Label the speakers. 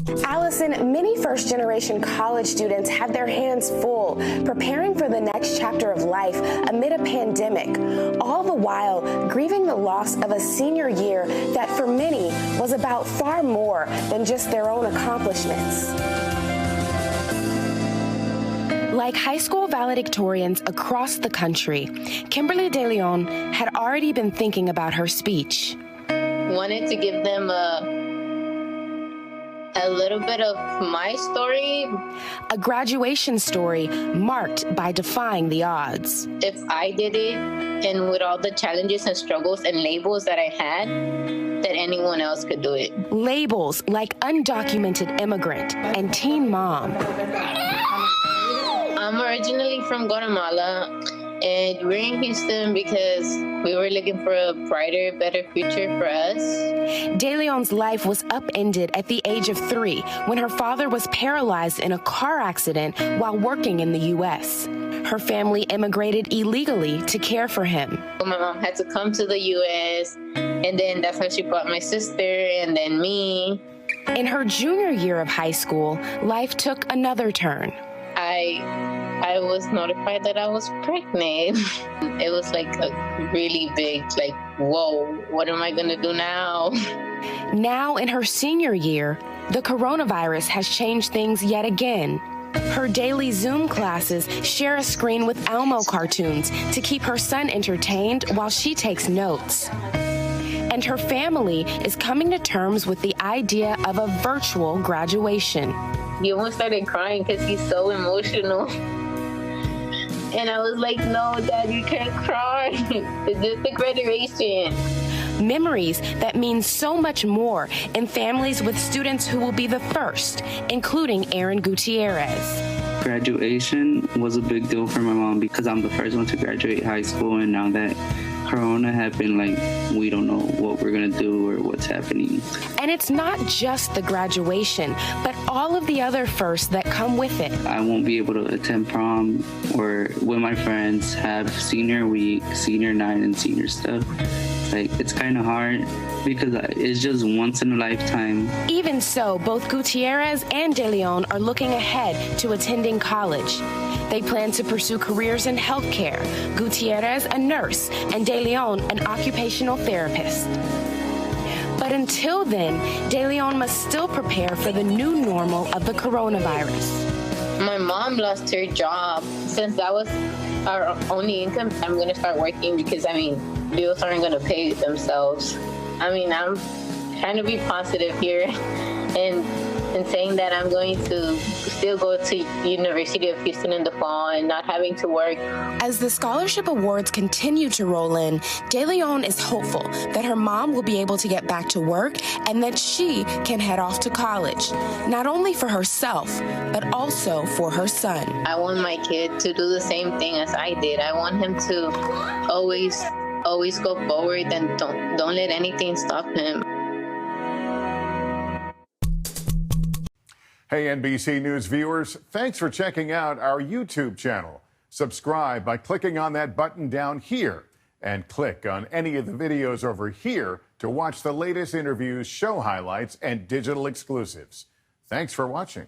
Speaker 1: Allison, many first-generation college students had their hands full preparing for the next chapter of life amid a pandemic, all the while grieving the loss of a senior year that for many was about far more than just their own accomplishments. Like high school valedictorians across the country, Kimberly De Leon had already been thinking about her speech.
Speaker 2: Wanted to give them a little bit of my story.
Speaker 1: A graduation story marked by defying the odds.
Speaker 2: If I did it, and with all the challenges and struggles and labels that I had, that anyone else could do it.
Speaker 1: Labels like undocumented immigrant and teen mom.
Speaker 2: I'm originally from Guatemala, and we're in Houston because we were looking for a brighter, better future for us.
Speaker 1: De Leon's life was upended at the age of 3 when her father was paralyzed in a car accident while working in the U.S. Her family immigrated illegally to care for him.
Speaker 2: My mom had to come to the U.S., and then that's how she brought my sister and then me.
Speaker 1: In her junior year of high school, life took another turn.
Speaker 2: I was notified that I was pregnant. It was like a really big, like, whoa, what am I gonna do now?
Speaker 1: Now in her senior year, the coronavirus has changed things yet again. Her daily Zoom classes share a screen with Elmo cartoons to keep her son entertained while she takes notes. And her family is coming to terms with the idea of a virtual graduation.
Speaker 2: He almost started crying because he's so emotional. And I was like, no, Dad, you can't cry. It's just a graduation.
Speaker 1: Memories that mean so much more in families with students who will be the first, including Aaron Gutierrez.
Speaker 3: Graduation was a big deal for my mom because I'm the first one to graduate high school, and now that Corona happened, like, we don't know what we're gonna do or what's happening.
Speaker 1: And it's not just the graduation, but all of the other firsts that come with it.
Speaker 3: I won't be able to attend prom or with my friends, have senior week, senior night, and senior stuff. Like, it's kind of hard because it's just once in a lifetime.
Speaker 1: Even so, both Gutierrez and De Leon are looking ahead to attending college. They plan to pursue careers in healthcare, Gutierrez a nurse, and De Leon an occupational therapist. But until then, De Leon must still prepare for the new normal of the coronavirus.
Speaker 2: My mom lost her job. Since that was our only income, I'm going to start working because, bills aren't going to pay themselves. I'm trying to be positive here and saying that I'm going to still go to University of Houston in the fall and not having to work.
Speaker 1: As the scholarship awards continue to roll in, De Leon is hopeful that her mom will be able to get back to work and that she can head off to college, not only for herself, but also for her son.
Speaker 2: I want my kid to do the same thing as I did. I want him to always go forward and don't let anything stop him.
Speaker 4: Hey, NBC News viewers, thanks for checking out our YouTube channel. Subscribe by clicking on that button down here and click on any of the videos over here to watch the latest interviews, show highlights, and digital exclusives. Thanks for watching.